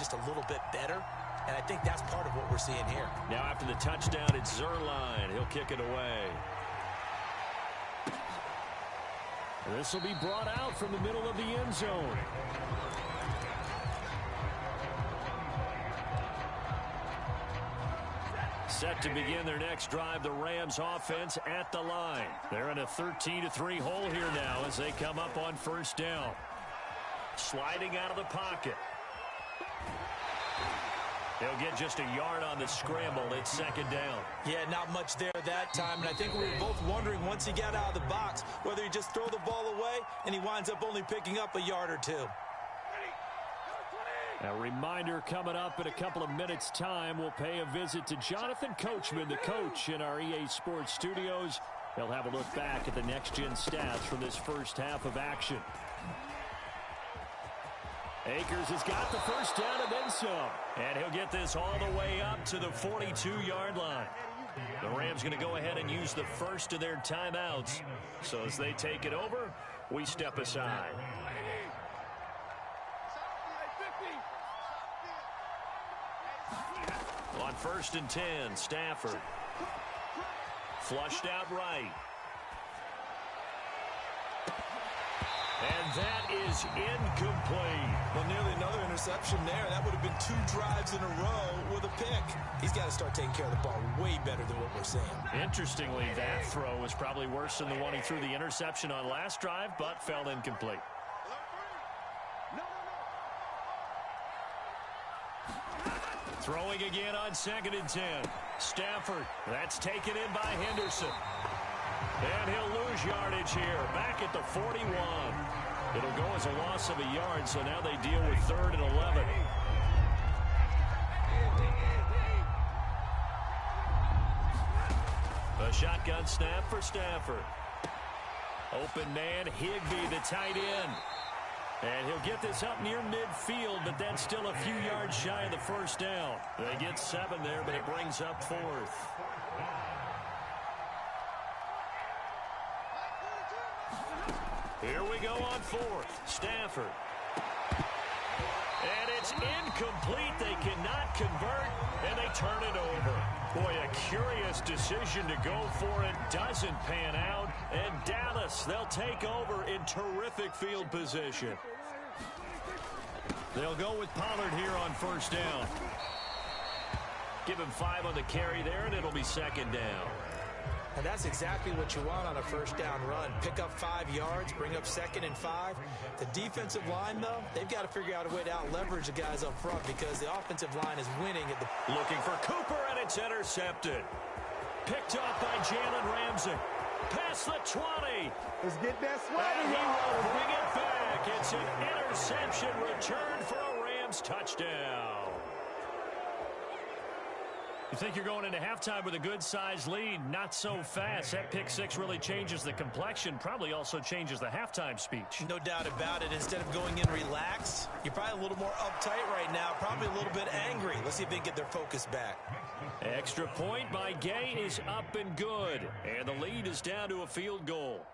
just a little bit better. And I think that's part of what we're seeing here. Now after the touchdown, it's Zerline. He'll kick it away. This will be brought out from the middle of the end zone. Set to begin their next drive, the Rams offense at the line. They're in a 13-3 hole here now as they come up on first down. Sliding out of the pocket. He'll get just a yard on the scramble. It's second down. Yeah, not much there that time. And I think we were both wondering once he got out of the box whether he just throw the ball away and he winds up only picking up a yard or two. A reminder coming up in a couple of minutes' time. We'll pay a visit to Jonathan Coachman, the coach in our EA Sports studios. He'll have a look back at the next-gen stats from this first half of action. Akers has got the first down and then some. And he'll get this all the way up to the 42-yard line. The Rams going to go ahead and use the first of their timeouts. So as they take it over, we step aside. On 1st and 10, Stafford. Flushed out right. And that is incomplete. Well, nearly another interception there. That would have been 2 drives in a row with a pick. He's got to start taking care of the ball way better than what we're seeing. Interestingly, that throw was probably worse than the one he threw the interception on last drive, but fell incomplete. Throwing again on 2nd and 10. Stafford. That's taken in by Henderson. And he'll lose yardage here. Back at the 41. It'll go as a loss of a yard, so now they deal with 3rd and 11. A shotgun snap for Stafford. Open man, Higbee, the tight end. And he'll get this up near midfield, but that's still a few yards shy of the first down. They get 7 there, but it brings up 4th. Here we go on 4th. Stafford. And it's incomplete. They cannot convert, and they turn it over. Boy, a curious decision to go for it. Doesn't pan out. And Dallas, they'll take over in terrific field position. They'll go with Pollard here on 1st down. Give him 5 on the carry there, and it'll be 2nd down. And that's exactly what you want on a 1st down run. Pick up 5 yards, bring up 2nd and 5. The defensive line, though, they've got to figure out a way to out-leverage the guys up front because the offensive line is winning. Looking for Cooper, and it's intercepted. Picked off by Jalen Ramsey. Past the 20. Let's get that swag. And he will bring it back. It's an interception return for a Rams touchdown. You think you're going into halftime with a good-sized lead. Not so fast. That pick 6 really changes the complexion. Probably also changes the halftime speech. No doubt about it. Instead of going in relaxed, you're probably a little more uptight right now. Probably a little bit angry. Let's see if they can get their focus back. Extra point by Gay is up and good. And the lead is down to a field goal.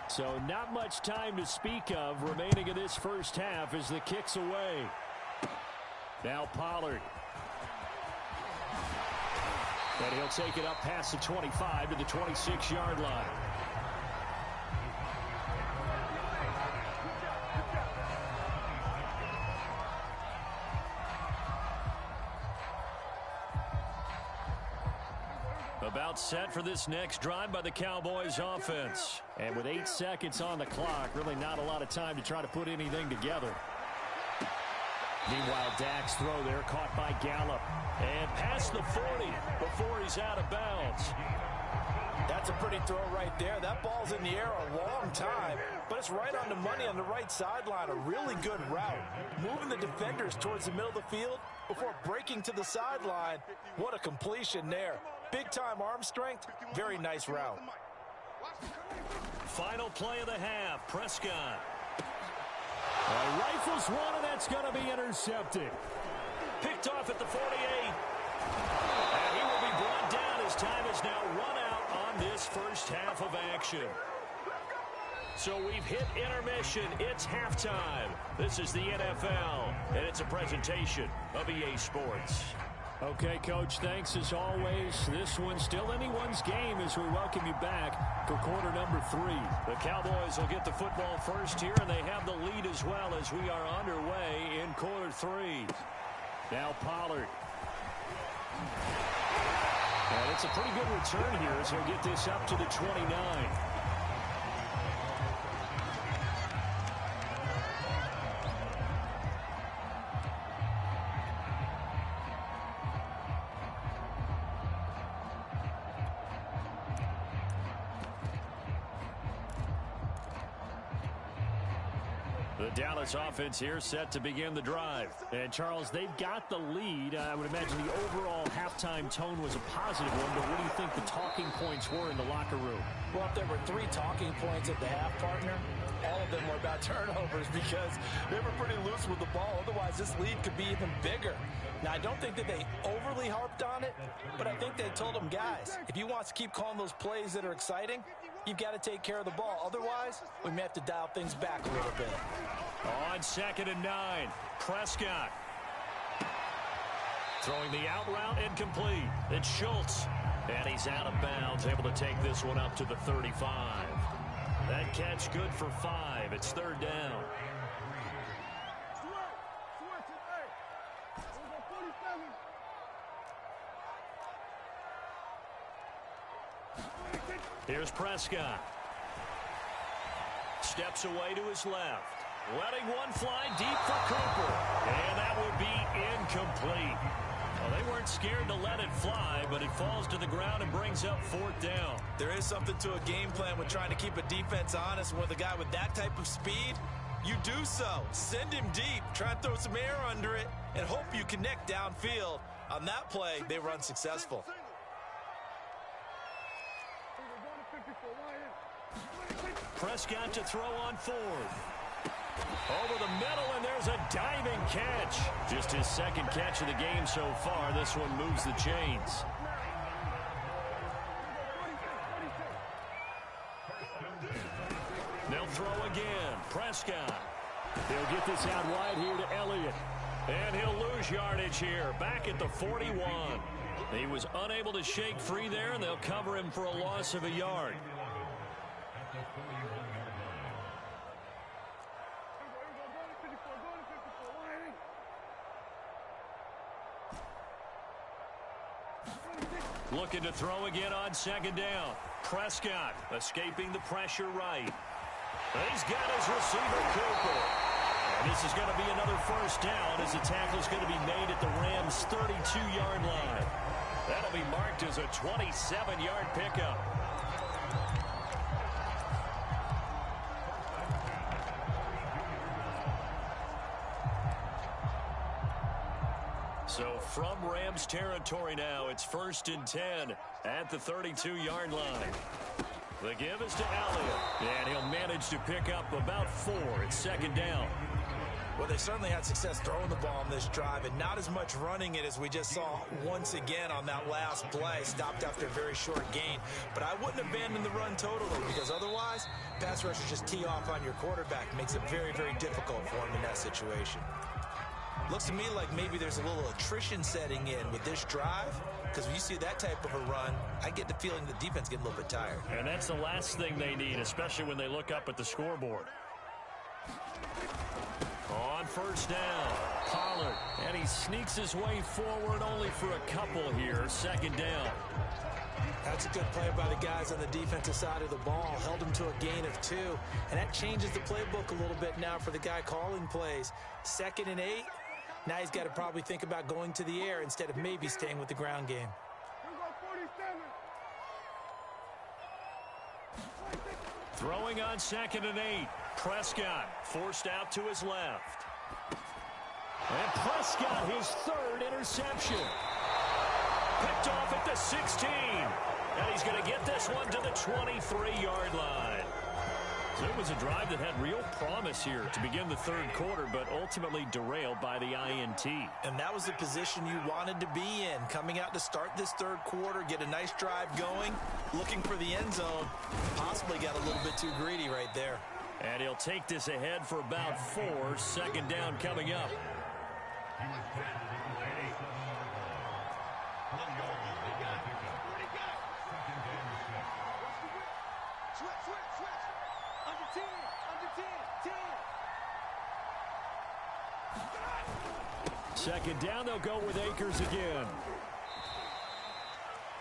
So not much time to speak of remaining in this first half as the kick's away. Now Pollard. And he'll take it up past the 25 to the 26-yard line. About set for this next drive by the Cowboys offense. And with 8 seconds on the clock, really not a lot of time to try to put anything together. Meanwhile, Dak's throw there caught by Gallup. And past the 40 before he's out of bounds. That's a pretty throw right there. That ball's in the air a long time, but it's right on the money on the right sideline. A really good route. Moving the defenders towards the middle of the field before breaking to the sideline. What a completion there. Big-time arm strength. Very nice route. Final play of the half. Prescott. Rifles one, and that's going to be intercepted. Picked off at the 48. And he will be brought down as time has now run out on this first half of action. So we've hit intermission. It's halftime. This is the NFL, and it's a presentation of EA Sports. Okay, Coach, thanks as always. This one's still anyone's game as we welcome you back for quarter number 3. The Cowboys will get the football first here, and they have the lead as well as we are underway in quarter 3. Now Pollard. And it's a pretty good return here as he'll get this up to the 29. The Dallas offense here set to begin the drive. And, Charles, they've got the lead. I would imagine the overall halftime tone was a positive one, but what do you think the talking points were in the locker room? Well, if there were 3 talking points at the half, partner, all of them were about turnovers because they were pretty loose with the ball. Otherwise, this lead could be even bigger. Now, I don't think that they overly harped on it, but I think they told them, guys, if you want to keep calling those plays that are exciting, you've got to take care of the ball. Otherwise, we may have to dial things back a little bit. On 2nd and 9, Prescott. Throwing the out route incomplete. It's Schultz. And he's out of bounds, able to take this one up to the 35. That catch good for 5. It's 3rd down. Here's Prescott. Steps away to his left. Letting one fly deep for Cooper. And that would be incomplete. Well, they weren't scared to let it fly, but it falls to the ground and brings up 4th down. There is something to a game plan with trying to keep a defense honest. With a guy with that type of speed, you do so. Send him deep. Try and throw some air under it and hope you connect downfield. On that play, they were unsuccessful. Prescott to throw on 4th. Over the middle, and there's a diving catch. Just his 2nd catch of the game so far. This one moves the chains. They'll throw again. Prescott. They'll get this out wide here to Elliott. And he'll lose yardage here. Back at the 41. He was unable to shake free there, and they'll cover him for a loss of a yard. Looking to throw again on 2nd down. Prescott escaping the pressure right. He's got his receiver, Cooper. And this is going to be another 1st down as the tackle's going to be made at the Rams' 32-yard line. That'll be marked as a 27-yard pickup. So from Rams territory now, it's 1st and 10 at the 32-yard line. The give is to Elliott, and he'll manage to pick up about 4. It's 2nd down. Well, they certainly had success throwing the ball on this drive and not as much running it as we just saw once again on that last play. Stopped after a very short gain. But I wouldn't abandon the run totally because otherwise, pass rushers just tee off on your quarterback. Makes it very, very difficult for him in that situation. Looks to me like maybe there's a little attrition setting in with this drive, because when you see that type of a run, I get the feeling the defense getting a little bit tired. And that's the last thing they need, especially when they look up at the scoreboard. On 1st down, Pollard, and he sneaks his way forward only for a couple here. 2nd down. That's a good play by the guys on the defensive side of the ball. Held him to a gain of 2, and that changes the playbook a little bit now for the guy calling plays. 2nd and 8. Now he's got to probably think about going to the air instead of maybe staying with the ground game. Throwing on 2nd and 8. Prescott forced out to his left. And Prescott, his 3rd interception. Picked off at the 16. And he's going to get this one to the 23-yard line. So it was a drive that had real promise here to begin the third quarter, but ultimately derailed by the INT. And that was the position you wanted to be in. Coming out to start this third quarter, get a nice drive going, looking for the end zone. Possibly got a little bit too greedy right there. And he'll take this ahead for about 4. Second down coming up. Second down, they'll go with Akers again.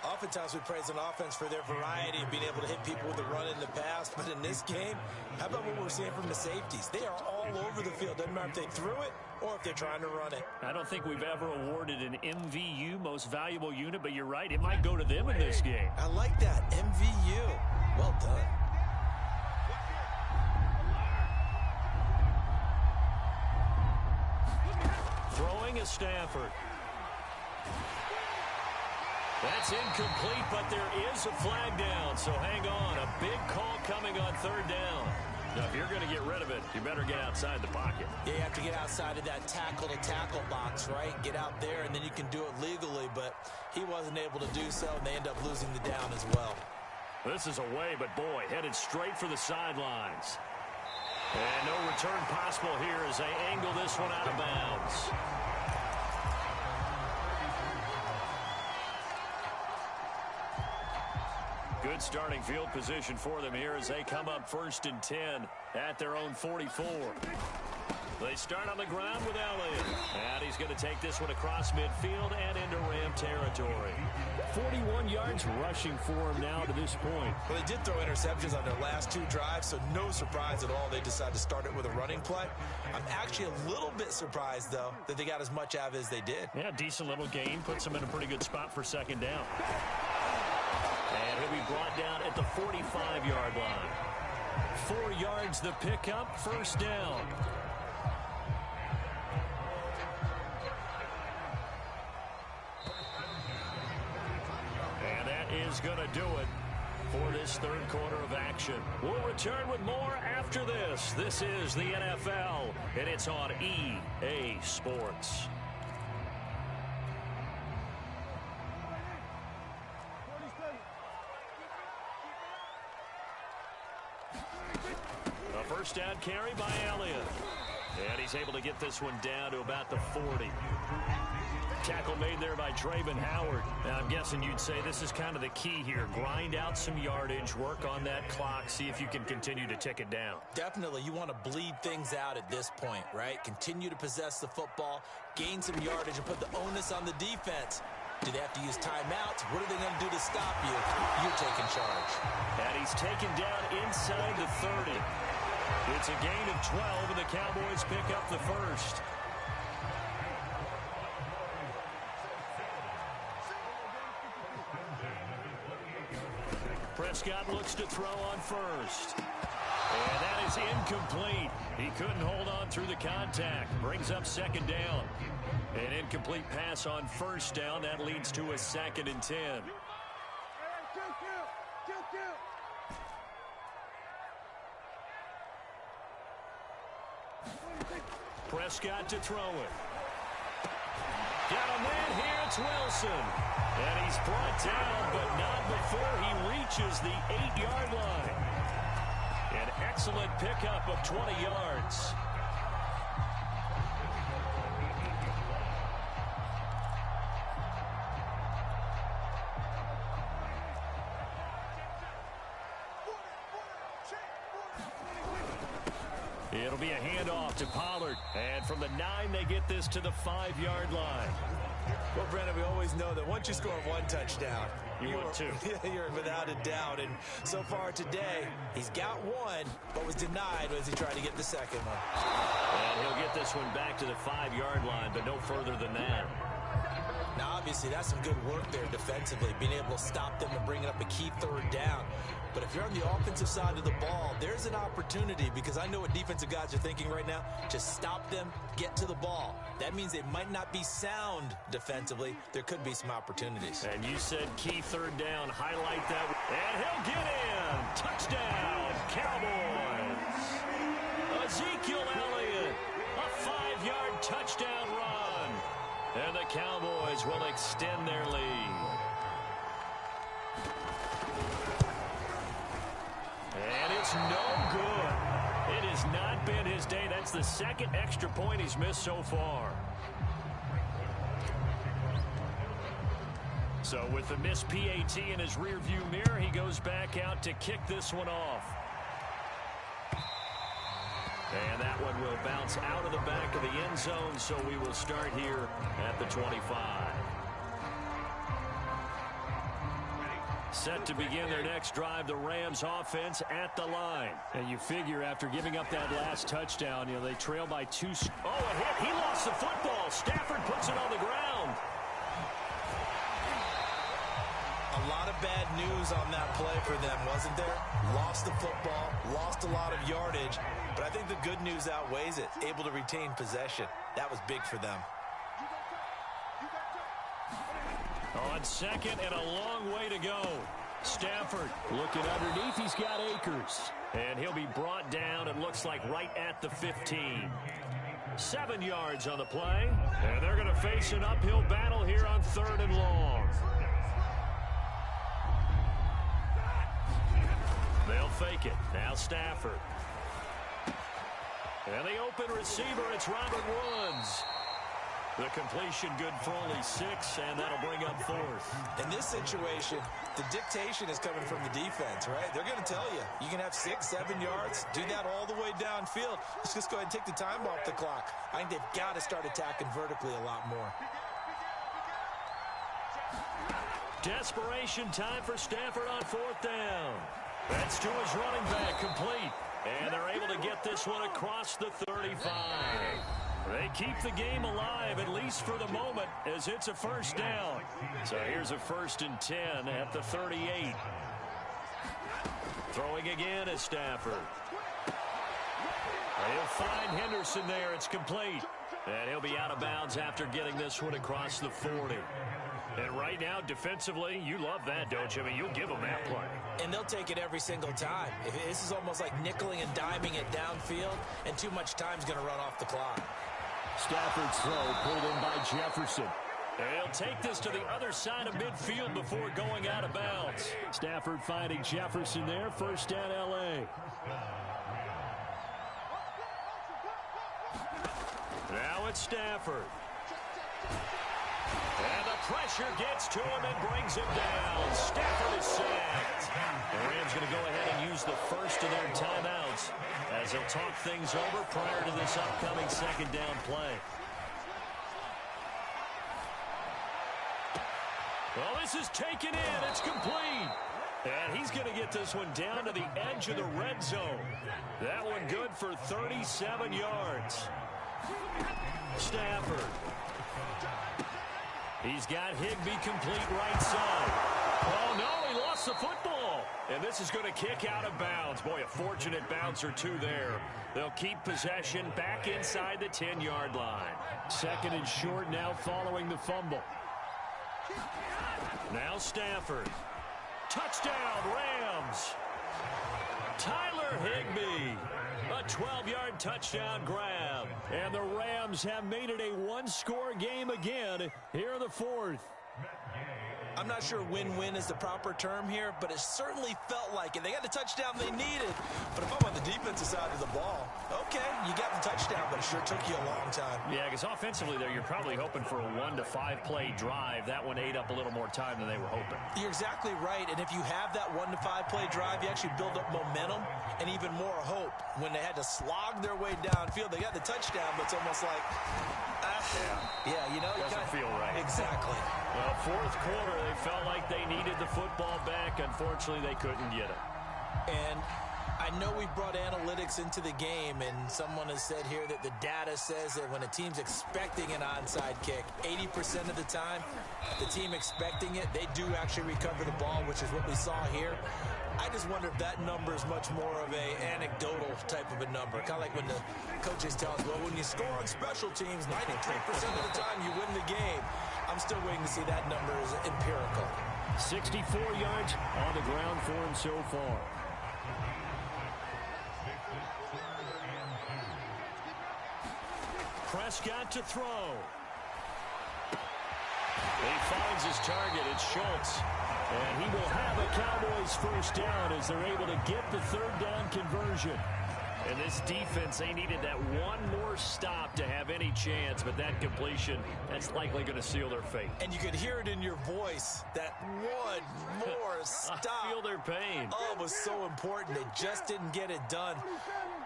Oftentimes we praise an offense for their variety of being able to hit people with a run in the past. But in this game, how about what we're seeing from the safeties? They are all over the field. Doesn't matter if they threw it or if they're trying to run it. I don't think we've ever awarded an MVU, most valuable unit, but you're right. It might go to them in this game. I like that. MVU. Well done. Throwing is Stafford. That's incomplete, but there is a flag down, so hang on. A big call coming on third down. Now, if you're going to get rid of it, you better get outside the pocket. Yeah, you have to get outside of that tackle-to-tackle box, right? Get out there, and then you can do it legally, but he wasn't able to do so, and they end up losing the down as well. This is away, but boy, headed straight for the sidelines. And no return possible here as they angle this one out of bounds. Good starting field position for them here as they come up 1st and 10 at their own 44. They start on the ground with Elliott. And he's going to take this one across midfield and into Ram territory. 41 yards rushing for him now to this point. Well, they did throw interceptions on their last 2 drives, so no surprise at all they decided to start it with a running play. I'm actually a little bit surprised, though, that they got as much out of it as they did. Yeah, decent little gain. Puts them in a pretty good spot for second down. And he'll be brought down at the 45-yard line. 4 yards the pickup, first down. And that is going to do it for this third quarter of action. We'll return with more after this. This is the NFL, and it's on EA Sports. A first down carry by Elliott. And he's able to get this one down to about the 40. Tackle made there by Trayvon Howard. Now, I'm guessing you'd say this is kind of the key here. Grind out some yardage, work on that clock, see if you can continue to tick it down. Definitely. You want to bleed things out at this point, right? Continue to possess the football, gain some yardage, and put the onus on the defense. Do they have to use timeouts? What are they going to do to stop you? You're taking charge. And he's taken down inside the 30. It's a gain of 12, and the Cowboys pick up the first. Prescott looks to throw on first. And that is incomplete. He couldn't hold on through the contact. Brings up second down. An incomplete pass on first down. That leads to a 2nd and 10. Prescott to throw it. Got a man here. It's Wilson. And he's brought down, but not before he reaches the 8-yard line. An excellent pickup of 20 yards. It'll be a handoff to Pollard. And from the 9, they get this to the 5-yard line. Well, Brennan, we always know that once you score 1 touchdown, you're 2. You're without a doubt. And so far today, he's got 1, but was denied as he tried to get the second one. And he'll get this one back to the 5-yard line, but no further than that. Now, obviously, that's some good work there defensively, being able to stop them and bringing up a key third down. But if you're on the offensive side of the ball, there's an opportunity, because I know what defensive guys are thinking right now. Just stop them, get to the ball. That means they might not be sound defensively. There could be some opportunities. And you said key third down. Highlight that. And he'll get in. Touchdown, Cowboys. Cowboys will extend their lead. And it's no good. It has not been his day. That's the second extra point he's missed so far. So with the missed PAT in his rearview mirror, he goes back out to kick this one off. And that one will bounce out of the back of the end zone, so we will start here at the 25. Set to begin their next drive, the Rams offense at the line. And you figure after giving up that last touchdown, they trail by 2. Oh, a hit. He lost the football. Stafford puts it on the ground. A lot of bad news on that play for them, wasn't there? Lost the football, lost a lot of yardage, but I think the good news outweighs it. Able to retain possession. That was big for them. On second and a long way to go. Stafford looking underneath. He's got Akers. And he'll be brought down, it looks like, right at the 15. 7 yards on the play. And they're going to face an uphill battle here on 3rd and long. They'll fake it. Now Stafford. And the open receiver, it's Robert Woods. The completion good for only 6, and that'll bring up 4th. In this situation, the dictation is coming from the defense, right? They're going to tell you, you can have 6, 7 yards, do that all the way downfield. Let's just go ahead and take the time off the clock. I think they've got to start attacking vertically a lot more. Desperation time for Stafford on 4th down. That's to his running back, complete. And they're able to get this one across the 35. They keep the game alive, at least for the moment, as it's a 1st down. So here's a 1st and 10 at the 38. Throwing again is Stafford. He'll find Henderson there. It's complete. And he'll be out of bounds after getting this one across the 40. And right now, defensively, you love that, don't you? I mean, you'll give them that play. And they'll take it every single time. This is almost like nickeling and diming it downfield, and too much time's going to run off the clock. Stafford's throw pulled in by Jefferson. He'll take this to the other side of midfield before going out of bounds. Stafford finding Jefferson there. 1st down, L.A. Now it's Stafford. And the pressure gets to him and brings him down. Stafford is sacked. The Rams going to go ahead and use the first of their timeouts as they'll talk things over prior to this upcoming 2nd down play. Well, this is taken in. It's complete. And he's going to get this one down to the edge of the red zone. That one good for 37 yards. Stafford. He's got Higbee complete right side. Oh, no, he lost the football. And this is going to kick out of bounds. Boy, a fortunate bounce or 2 there. They'll keep possession back inside the 10-yard line. 2nd and short now following the fumble. Now Stafford. Touchdown, Rams. Tyler Higbee. A 12-yard touchdown grab. And the Rams have made it a 1-score game again here in the 4th. I'm not sure win-win is the proper term here, but it certainly felt like it. They got the touchdown they needed. But if I'm on the defensive side of the ball, okay, you got the touchdown, but it sure took you a long time. Yeah, because offensively there, you're probably hoping for a 1 to 5 play drive. That one ate up a little more time than they were hoping. You're exactly right, and if you have that 1 to 5 play drive, you actually build up momentum and even more hope. When they had to slog their way downfield, they got the touchdown, but it's almost like, Doesn't feel right. Exactly. Well, 4th quarter, they felt like they needed the football back. Unfortunately, they couldn't get it. And I know we brought analytics into the game, and someone has said here that the data says that when a team's expecting an onside kick, 80% of the time, the team expecting it, they do actually recover the ball, which is what we saw here. I just wonder if that number is much more of a anecdotal type of a number. Kind of like when the coaches tell us, well, when you score on special teams, 93% of the time you win the game. I'm still waiting to see that number is empirical. 64 yards on the ground for him so far. Prescott to throw. He finds his target. It's Schultz. And he will have a Cowboys first down as they're able to get the third down conversion. And this defense, they needed that one more stop to have any chance, but that completion, that's likely going to seal their fate. And you could hear it in your voice, that one more stop. I feel their pain. Oh, it was so important. They just didn't get it done.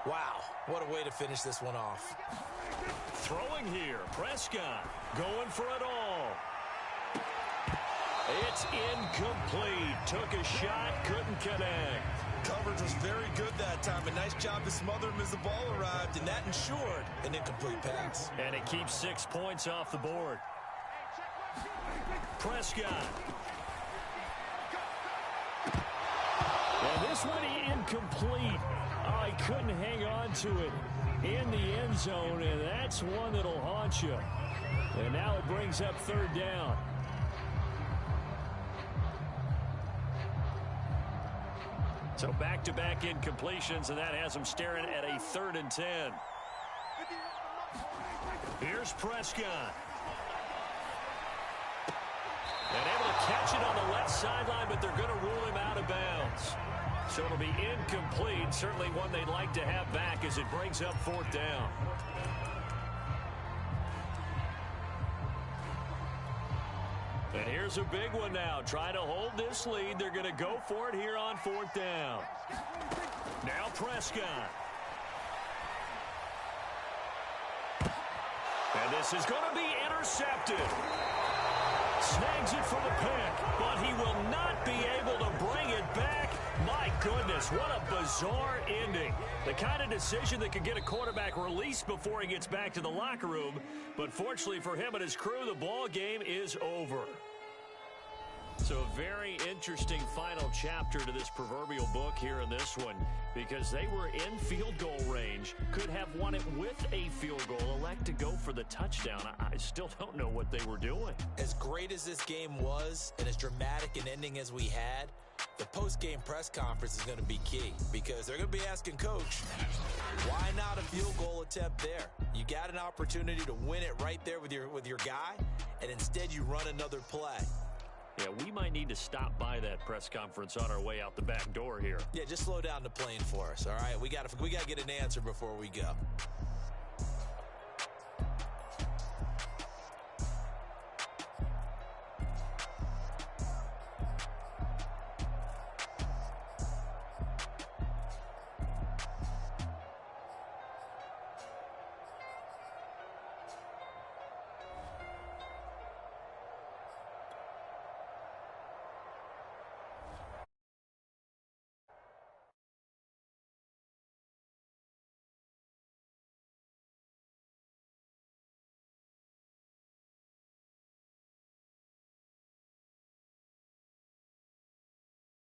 Wow, what a way to finish this one off. Throwing here, Prescott going for it all. It's incomplete. Took a shot, couldn't connect. Coverage was very good that time. A nice job to smother him as the ball arrived, and that ensured an incomplete pass. And it keeps 6 points off the board. Prescott. And this one incomplete. Oh, he couldn't hang on to it in the end zone, and that's one that'll haunt you. And now it brings up third down. So back-to-back incompletions, and that has them staring at a 3rd and 10. Here's Prescott. And able to catch it on the left sideline, but they're going to rule him out of bounds. So it'll be incomplete, certainly one they'd like to have back as it brings up 4th down. And here's a big one now. Trying to hold this lead. They're going to go for it here on 4th down. Now Prescott. And this is going to be intercepted. Snags it for the pick, but he will not be able to bring it back. My goodness, what a bizarre ending. The kind of decision that could get a quarterback released before he gets back to the locker room. But fortunately for him and his crew, the ball game is over. So a very interesting final chapter to this proverbial book here in this one, because they were in field goal range, could have won it with a field goal, elect to go for the touchdown. I still don't know what they were doing. As great as this game was and as dramatic an ending as we had, the post-game press conference is going to be key, because they're going to be asking Coach, why not a field goal attempt there? You got an opportunity to win it right there with your guy, and instead you run another play. Yeah, we might need to stop by that press conference on our way out the back door here. Yeah, just slow down the plane for us, all right? We got to get an answer before we go.